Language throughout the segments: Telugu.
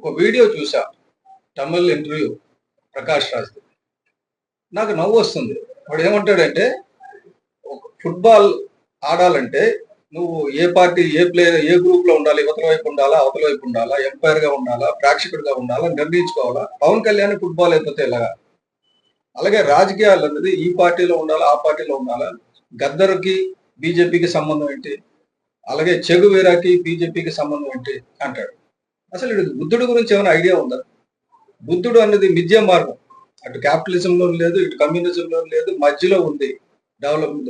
ఒక వీడియో చూసా, తమిళ్ ఇంటర్వ్యూ ప్రకాష్ రాజ్. నాకు నవ్వు వస్తుంది. వాడు ఏమంటాడంటే, ఒక ఫుట్బాల్ ఆడాలంటే నువ్వు ఏ పార్టీ, ఏ ప్లేయర్, ఏ గ్రూప్ లో ఉండాలి, ఇవతల వైపు ఉండాలా, అవతల వైపు ఉండాలా, ఎంపైర్ గా ఉండాలా, ప్రేక్షకుడిగా ఉండాలా, నిర్ణయించుకోవాలా. పవన్ కళ్యాణ్ ఫుట్బాల్ అయిపోతే ఎలాగా? అలాగే రాజకీయాలు అనేది ఈ పార్టీలో ఉండాలా, ఆ పార్టీలో ఉండాలా, గద్దర్కి బీజేపీకి సంబంధం ఏంటి, అలాగే చెగువీరాకి బీజేపీకి సంబంధం ఏంటి అంటాడు. అసలు బుద్ధుడు గురించి ఏమైనా ఐడియా ఉందా? బుద్ధుడు అన్నది మిథ్యా మార్గం. అటు క్యాపిటలిజంలో లేదు, ఇటు కమ్యూనిజంలో లేదు, మధ్యలో ఉంది. డెవలప్మెంట్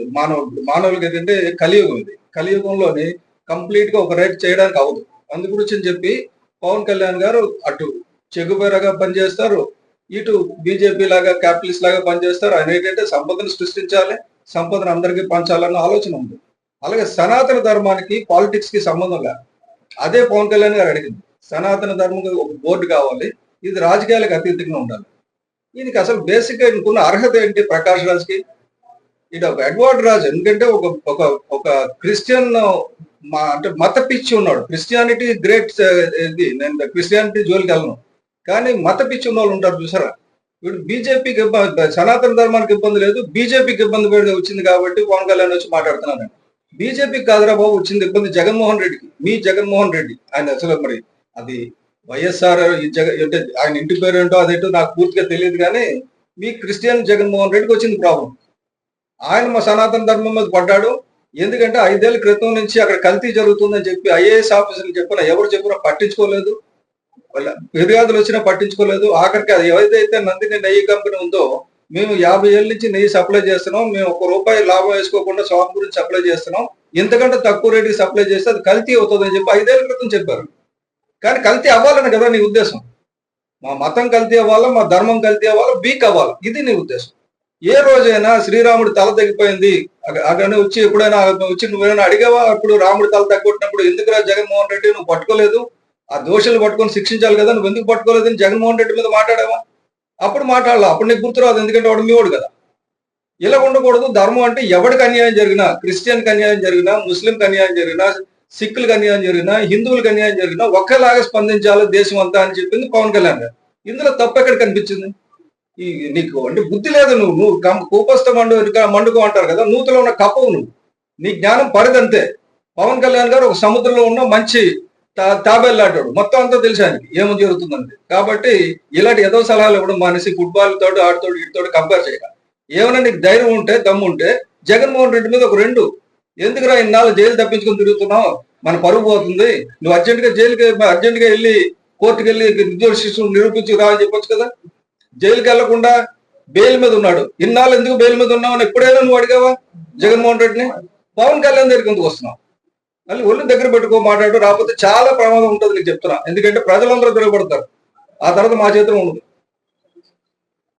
మానవులకి ఏంటంటే కలియుగం ఇది. కలియుగంలోని కంప్లీట్ గా ఒక రైట్ చేయడానికి అవ్వదు. అందు గురించి చెప్పి పవన్ కళ్యాణ్ గారు అటు చెగుబెరగా పనిచేస్తారు, ఇటు బీజేపీ లాగా క్యాపిటలిస్ట్ లాగా పనిచేస్తారు. ఆయన ఏంటంటే సంపదను సృష్టించాలి, సంపదను అందరికీ పంచాలన్న ఆలోచన ఉంది. అలాగే సనాతన ధర్మానికి పాలిటిక్స్ కి సంబంధం లేదు. అదే పవన్ కళ్యాణ్ గారు అడిగింది. సనాతన ధర్మం ఒక బోర్డు కావాలి, ఇది రాజకీయాలకు అతీతంగా ఉండాలి. దీనికి అసలు బేసిక్ గా ఇంకున్న అర్హత ఏంటి ప్రకాష్ రాజ్ కి? ఇది ఒక ఎడ్వర్డ్ రాజ్. ఎందుకంటే ఒక ఒక ఒక క్రిస్టియన్ అంటే మత పిచ్చి ఉన్నాడు. క్రిస్టియానిటీ గ్రేట్ ఇది, నేను క్రిస్టియానిటీ జోలికి వెళ్ళను, కానీ మత పిచ్చి ఉన్న వాళ్ళు ఉంటారు చూసారా. ఇప్పుడు బీజేపీకి సనాతన ధర్మానికి ఇబ్బంది లేదు, బీజేపీకి ఇబ్బంది వచ్చింది కాబట్టి పవన్ కళ్యాణ్ వచ్చి మాట్లాడుతున్నాను. బీజేపీకి కాదురా బాబు వచ్చింది ఇబ్బంది, జగన్మోహన్ రెడ్డికి. మీ జగన్మోహన్ రెడ్డి ఆయన అసలు మరి అది వైఎస్ఆర్ అంటే ఆయన ఇంటి పేరు ఏంటో అదేంటో నాకు పూర్తిగా తెలియదు, కానీ మీ క్రిస్టియన్ జగన్మోహన్ రెడ్డికి వచ్చింది ప్రాబ్లం. ఆయన మా సనాతన ధర్మం మీద పడ్డాడు. ఎందుకంటే 5 ఏళ్ల క్రితం నుంచి అక్కడ కల్తీ జరుగుతుందని చెప్పి ఐఏఎస్ ఆఫీసర్లు చెప్పినా, ఎవరు చెప్పినా పట్టించుకోలేదు. ఫిర్యాదులు వచ్చినా పట్టించుకోలేదు. ఆఖరికి అది ఏదైతే నందిని నెయ్యి కంపెనీ ఉందో, మేము 50 ఏళ్ళ నుంచి నెయ్యి సప్లై చేస్తున్నాం, మేము ₹1 లాభం వేసుకోకుండా స్వామి గురించి సప్లై చేస్తున్నాం, ఇంతకంటే తక్కువ రేటుకి సప్లై చేస్తే అది కల్తీ అవుతుందని చెప్పి 5 ఏళ్ల క్రితం చెప్పారు. కానీ కల్తీ అవ్వాలని కదా నీ ఉద్దేశం? మా మతం కల్తీ అవ్వాలా, మా ధర్మం కల్తీ అవ్వాలా, బీక్ అవ్వాలా, ఇది నీ ఉద్దేశం. ఏ రోజైనా శ్రీరాముడి తల తగ్గిపోయింది అక్కడ వచ్చి ఎప్పుడైనా వచ్చి నువ్వేమైనా అడిగావా? అప్పుడు రాముడి తల తగ్గొట్టినప్పుడు ఎందుకురా జగన్మోహన్ రెడ్డి నువ్వు పట్టుకోలేదు, ఆ దోషులు పట్టుకొని శిక్షించాలి కదా, నువ్వు ఎందుకు పట్టుకోలేదని జగన్మోహన్ రెడ్డి మీద మాట్లాడావా? అప్పుడు మాట్లాడాల, అప్పుడు నీకు గుర్తురాదు, ఎందుకంటే వాడు మీవాడు కదా. ఇలా ఉండకూడదు. ధర్మం అంటే ఎవరికి అన్యాయం జరిగినా, క్రిస్టియన్కి అన్యాయం జరిగినా, ముస్లింకి అన్యాయం జరిగినా, సిక్కులకు అన్యాయం జరిగినా, హిందువులకు అన్యాయం జరిగినా ఒకేలాగా స్పందించాలి దేశం అంతా అని చెప్పింది పవన్ కళ్యాణ్ గారు. ఇందులో తప్పు ఎక్కడ కనిపించింది? ఈ నీకు అంటే బుద్ధి లేదు. నువ్వు కూపస్థ మండుకో అంటారు కదా, నూతులో ఉన్న కప్పవు నువ్వు. నీ జ్ఞానం పరిదంతే. పవన్ కళ్యాణ్ గారు ఒక సముద్రంలో ఉన్న మంచి తాబేళ్ళాటాడు, మొత్తం అంతా తెలిసి ఆయనకి ఏమో జరుగుతుందంటే. కాబట్టి ఇలాంటి ఏదో సలహాలు ఇవ్వడం మానేసి ఫుట్బాల్ తోడు ఆడితోడు వీటితోటి కంపేర్ చేయక, ఏమైనా నీకు ధైర్యం ఉంటే, దమ్ము ఉంటే జగన్మోహన్ రెడ్డి మీద ఒక 2 ఎందుకురా ఇన్నాళ్ళు జైలు తప్పించుకొని తిరుగుతున్నావు, మన పరుగు పోతుంది, నువ్వు అర్జెంటుగా వెళ్ళి కోర్టుకు వెళ్ళి నిర్దోషిస్తూ నిరూపించి రా అని చెప్పొచ్చు కదా. జైలుకి వెళ్లకుండా బెయిల్ మీద ఉన్నాడు. ఇన్నాళ్ళు ఎందుకు బెయిల్ మీద ఉన్నావు అని ఎప్పుడైనా నువ్వు అడిగావా జగన్మోహన్ రెడ్డిని? పవన్ కళ్యాణ్ దగ్గరికి ఎందుకు వస్తున్నావు? మళ్ళీ ఒళ్ళు దగ్గర పెట్టుకో మాట్లాడు, రాకపోతే చాలా ప్రమాదం ఉంటుంది నీకు చెప్తున్నా. ఎందుకంటే ప్రజలందరూ తిరగబడతారు, ఆ తర్వాత మా చేతిలో ఉండదు.